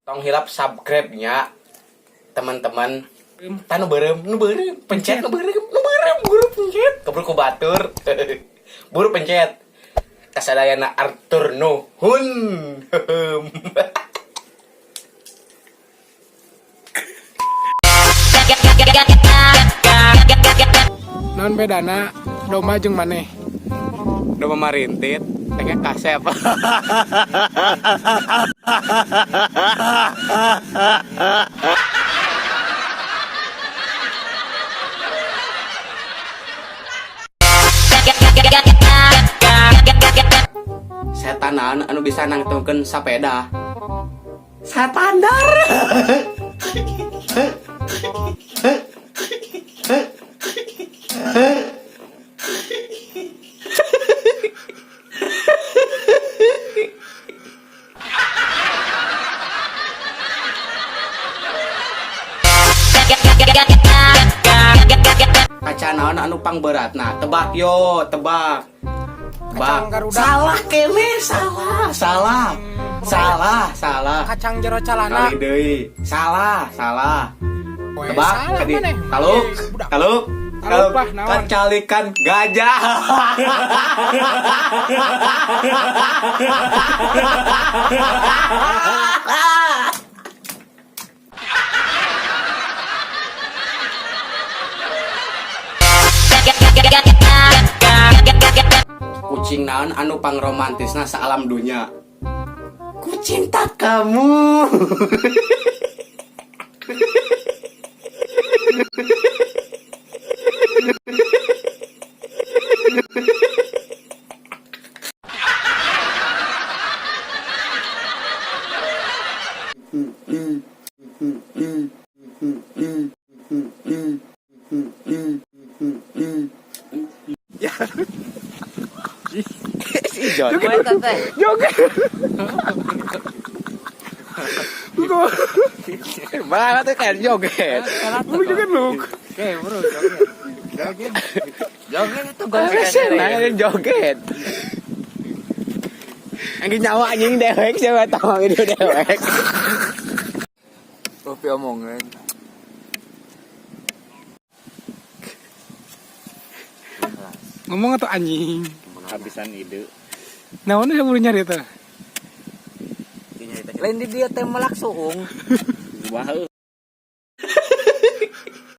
Tong hilap subscribe-nya teman-teman. Tanu berem, pencet nu berem, buru pencet. Keburu ku batur. Buru pencet. Kasadayana Arthur nuhun. Non bedana domba jeung maneh. Domba marintit, tengah kasep. Setanan anu bisa nangtungkeun sapeda. Satandar. Kaca naon anu pangberatna? Tebak yo, tebak. Kacang Garuda. Salah kene, salah. Kacang jero calana. Kali deui. Salah. Weh, Tebak, salah tadi. maneh. Taluk. Taluk lah, naon? Kecalikan gajah. Kucing naon anu pangromantisna saalam dunya? Kucinta kamu. Joget. Banget tuh kayak joget. Lu juga nuk. Oke, bro, joget. Joget itu Senang joget. Anjing nyawa anjing dewek siapa tahu itu dewek. Kopi omongan. Ngomong atau anjing? Habisan ide. Naon yang mulai nyari teh? Lain di dia teh melak suung. Wah.